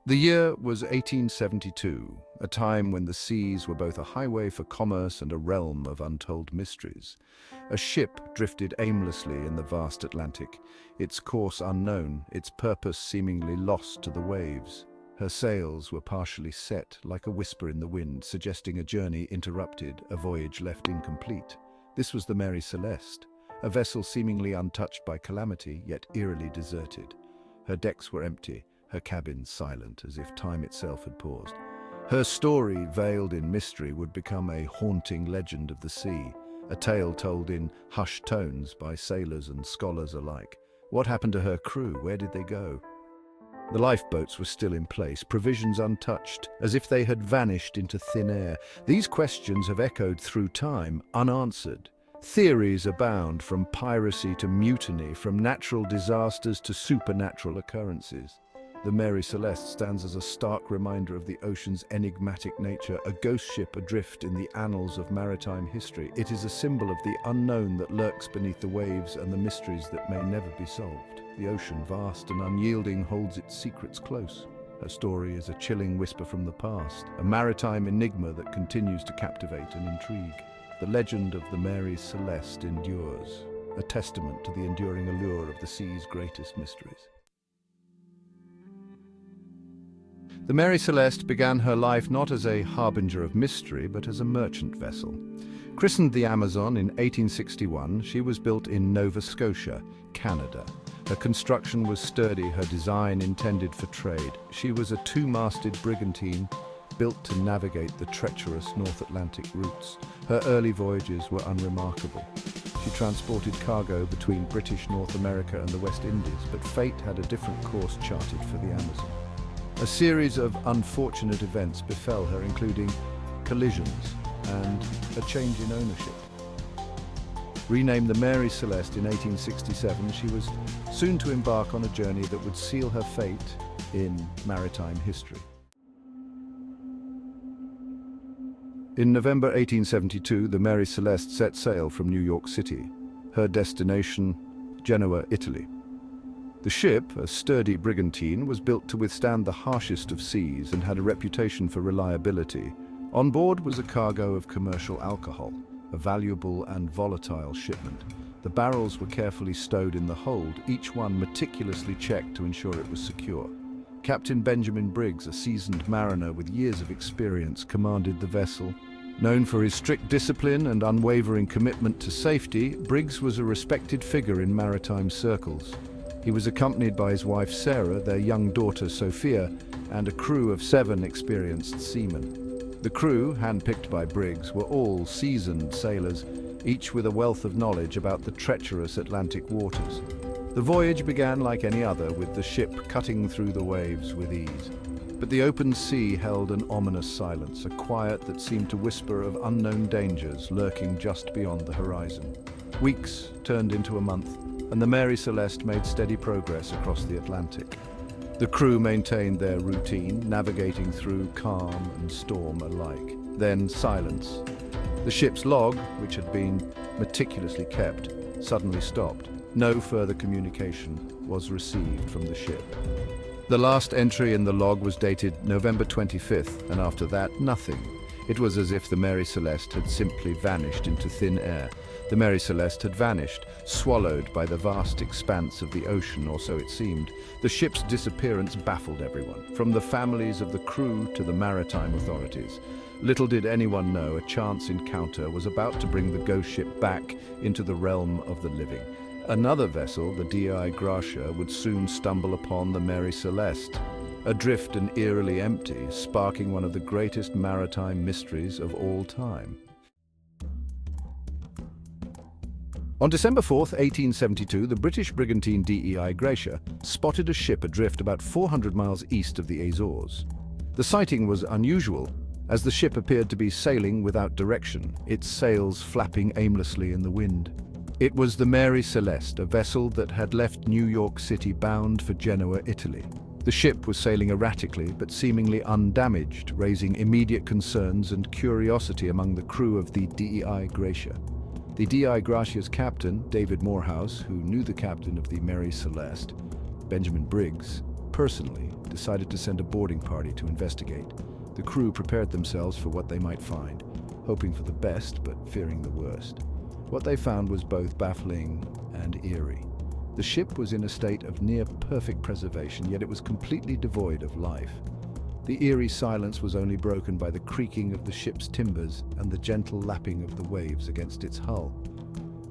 The year was 1872, a time when the seas were both a highway for commerce and a realm of untold mysteries. A ship drifted aimlessly in the vast Atlantic, its course unknown, its purpose seemingly lost to the waves. Her sails were partially set, like a whisper in the wind, suggesting a journey interrupted, a voyage left incomplete. This was the Mary Celeste, a vessel seemingly untouched by calamity, yet eerily deserted. Her decks were empty, her cabin silent, as if time itself had paused. Her story, veiled in mystery, would become a haunting legend of the sea, a tale told in hushed tones by sailors and scholars alike. What happened to her crew? Where did they go? The lifeboats were still in place, provisions untouched, as if they had vanished into thin air. These questions have echoed through time, unanswered. Theories abound, from piracy to mutiny, from natural disasters to supernatural occurrences. The Mary Celeste stands as a stark reminder of the ocean's enigmatic nature, a ghost ship adrift in the annals of maritime history. It is a symbol of the unknown that lurks beneath the waves and the mysteries that may never be solved. The ocean, vast and unyielding, holds its secrets close. Her story is a chilling whisper from the past, a maritime enigma that continues to captivate and intrigue. The legend of the Mary Celeste endures, a testament to the enduring allure of the sea's greatest mysteries. The Mary Celeste began her life not as a harbinger of mystery, but as a merchant vessel. Christened the Amazon in 1861, she was built in Nova Scotia, Canada. Her construction was sturdy, her design intended for trade. She was a two-masted brigantine built to navigate the treacherous North Atlantic routes. Her early voyages were unremarkable. She transported cargo between British North America and the West Indies, but fate had a different course charted for the Amazon. A series of unfortunate events befell her, including collisions and a change in ownership. Renamed the Mary Celeste in 1867, she was soon to embark on a journey that would seal her fate in maritime history. In November 1872, the Mary Celeste set sail from New York City. Her destination, Genoa, Italy. The ship, a sturdy brigantine, was built to withstand the harshest of seas and had a reputation for reliability. On board was a cargo of commercial alcohol, a valuable and volatile shipment. The barrels were carefully stowed in the hold, each one meticulously checked to ensure it was secure. Captain Benjamin Briggs, a seasoned mariner with years of experience, commanded the vessel. Known for his strict discipline and unwavering commitment to safety, Briggs was a respected figure in maritime circles. He was accompanied by his wife Sarah, their young daughter Sophia, and a crew of 7 experienced seamen. The crew, handpicked by Briggs, were all seasoned sailors, each with a wealth of knowledge about the treacherous Atlantic waters. The voyage began like any other, with the ship cutting through the waves with ease. But the open sea held an ominous silence, a quiet that seemed to whisper of unknown dangers lurking just beyond the horizon. Weeks turned into a month, and the Mary Celeste made steady progress across the Atlantic. The crew maintained their routine, navigating through calm and storm alike. Then silence. The ship's log, which had been meticulously kept, suddenly stopped. No further communication was received from the ship. The last entry in the log was dated November 25th, and after that, nothing. It was as if the Mary Celeste had simply vanished into thin air. The Mary Celeste had vanished, swallowed by the vast expanse of the ocean, or so it seemed. The ship's disappearance baffled everyone, from the families of the crew to the maritime authorities. Little did anyone know a chance encounter was about to bring the ghost ship back into the realm of the living. Another vessel, the DI Gracia, would soon stumble upon the Mary Celeste, adrift and eerily empty, sparking one of the greatest maritime mysteries of all time. On December 4th, 1872, the British brigantine DEI Gracia spotted a ship adrift about 400 miles east of the Azores. The sighting was unusual, as the ship appeared to be sailing without direction, its sails flapping aimlessly in the wind. It was the Mary Celeste, a vessel that had left New York City bound for Genoa, Italy. The ship was sailing erratically but seemingly undamaged, raising immediate concerns and curiosity among the crew of the DEI Gracia. The DI Gracia's captain, David Morehouse, who knew the captain of the Mary Celeste, Benjamin Briggs, personally decided to send a boarding party to investigate. The crew prepared themselves for what they might find, hoping for the best but fearing the worst. What they found was both baffling and eerie. The ship was in a state of near-perfect preservation, yet it was completely devoid of life. The eerie silence was only broken by the creaking of the ship's timbers and the gentle lapping of the waves against its hull.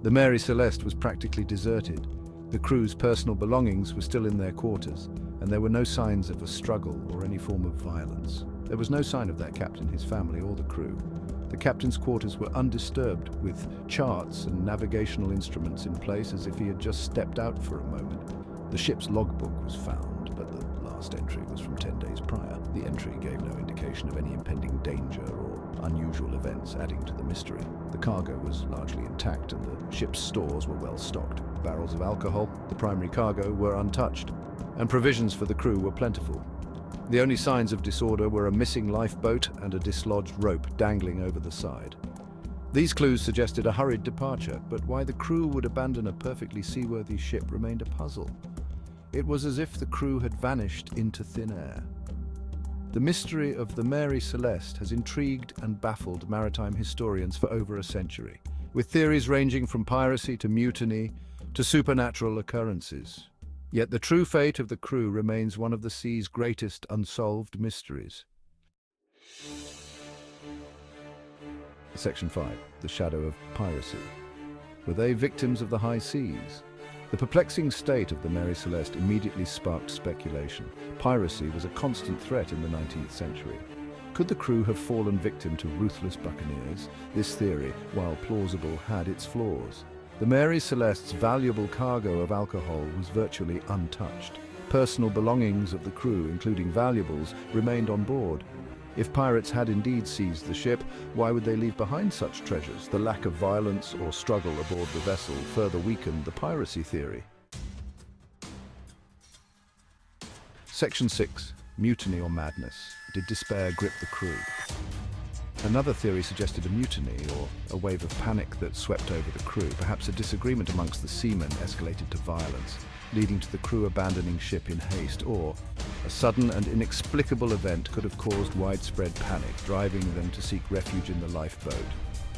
The Mary Celeste was practically deserted. The crew's personal belongings were still in their quarters, and there were no signs of a struggle or any form of violence. There was no sign of their captain, his family, or the crew. The captain's quarters were undisturbed, with charts and navigational instruments in place as if he had just stepped out for a moment. The ship's logbook was found, but the last entry was from 10 days prior. The entry gave no indication of any impending danger or unusual events, adding to the mystery. The cargo was largely intact and the ship's stores were well stocked. Barrels of alcohol, the primary cargo, were untouched, and provisions for the crew were plentiful. The only signs of disorder were a missing lifeboat and a dislodged rope dangling over the side. These clues suggested a hurried departure, but why the crew would abandon a perfectly seaworthy ship remained a puzzle. It was as if the crew had vanished into thin air. The mystery of the Mary Celeste has intrigued and baffled maritime historians for over a century, with theories ranging from piracy to mutiny to supernatural occurrences. Yet the true fate of the crew remains one of the sea's greatest unsolved mysteries. Section 5. The shadow of piracy. Were they victims of the high seas? The perplexing state of the Mary Celeste immediately sparked speculation. Piracy was a constant threat in the 19th century. Could the crew have fallen victim to ruthless buccaneers? This theory, while plausible, had its flaws. The Mary Celeste's valuable cargo of alcohol was virtually untouched. Personal belongings of the crew, including valuables, remained on board. If pirates had indeed seized the ship, why would they leave behind such treasures? The lack of violence or struggle aboard the vessel further weakened the piracy theory. Section 6. Mutiny or madness. Did despair grip the crew? Another theory suggested a mutiny, or a wave of panic that swept over the crew. Perhaps a disagreement amongst the seamen escalated to violence, leading to the crew abandoning ship in haste, or a sudden and inexplicable event could have caused widespread panic, driving them to seek refuge in the lifeboat.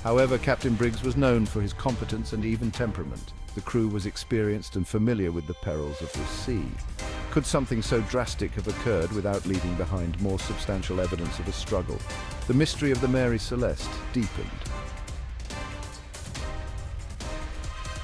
However, Captain Briggs was known for his competence and even temperament. The crew was experienced and familiar with the perils of the sea. Could something so drastic have occurred without leaving behind more substantial evidence of a struggle? The mystery of the Mary Celeste deepened.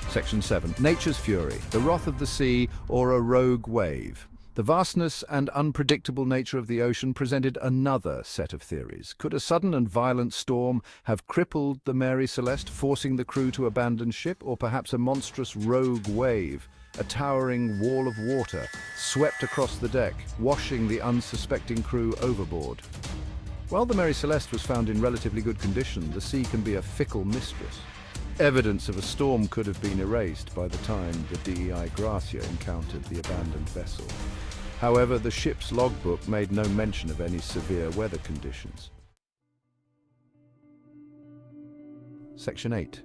Section 7. Nature's fury, the wrath of the sea, or a rogue wave. The vastness and unpredictable nature of the ocean presented another set of theories. Could a sudden and violent storm have crippled the Mary Celeste, forcing the crew to abandon ship, or perhaps a monstrous rogue wave, a towering wall of water, swept across the deck, washing the unsuspecting crew overboard? While the Mary Celeste was found in relatively good condition, the sea can be a fickle mistress. Evidence of a storm could have been erased by the time the DEI Gracia encountered the abandoned vessel. However, the ship's logbook made no mention of any severe weather conditions. Section 8.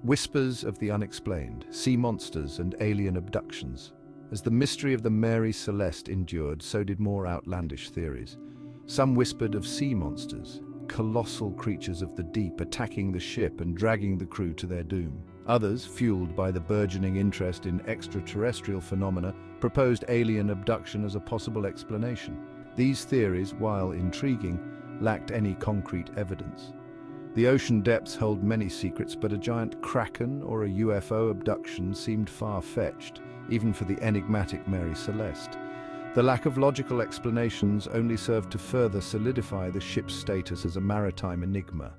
Whispers of the unexplained, sea monsters and alien abductions. As the mystery of the Mary Celeste endured, so did more outlandish theories. Some whispered of sea monsters, colossal creatures of the deep attacking the ship and dragging the crew to their doom. Others, fueled by the burgeoning interest in extraterrestrial phenomena, proposed alien abduction as a possible explanation. These theories, while intriguing, lacked any concrete evidence. The ocean depths hold many secrets, but a giant kraken or a UFO abduction seemed far-fetched, even for the enigmatic Mary Celeste. The lack of logical explanations only served to further solidify the ship's status as a maritime enigma.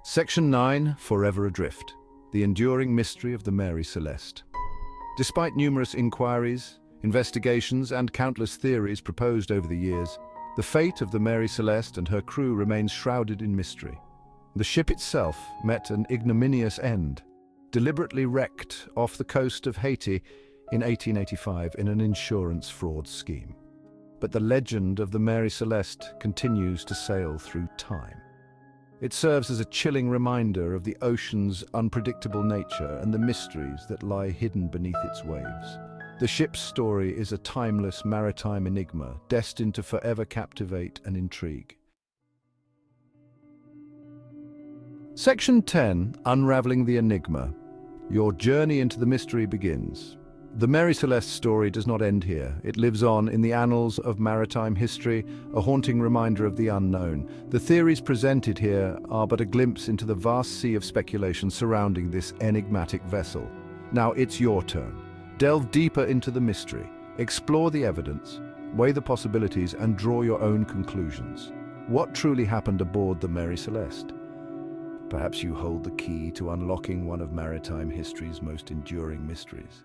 Section 9. Forever Adrift. The enduring mystery of the Mary Celeste. Despite numerous inquiries, investigations, and countless theories proposed over the years, the fate of the Mary Celeste and her crew remains shrouded in mystery. The ship itself met an ignominious end, deliberately wrecked off the coast of Haiti in 1885 in an insurance fraud scheme. But the legend of the Mary Celeste continues to sail through time. It serves as a chilling reminder of the ocean's unpredictable nature and the mysteries that lie hidden beneath its waves. The ship's story is a timeless maritime enigma, destined to forever captivate and intrigue. Section 10. Unraveling the Enigma. Your journey into the mystery begins. The Mary Celeste story does not end here. It lives on in the annals of maritime history, a haunting reminder of the unknown. The theories presented here are but a glimpse into the vast sea of speculation surrounding this enigmatic vessel. Now it's your turn. Delve deeper into the mystery, explore the evidence, weigh the possibilities, and draw your own conclusions. What truly happened aboard the Mary Celeste? Perhaps you hold the key to unlocking one of maritime history's most enduring mysteries.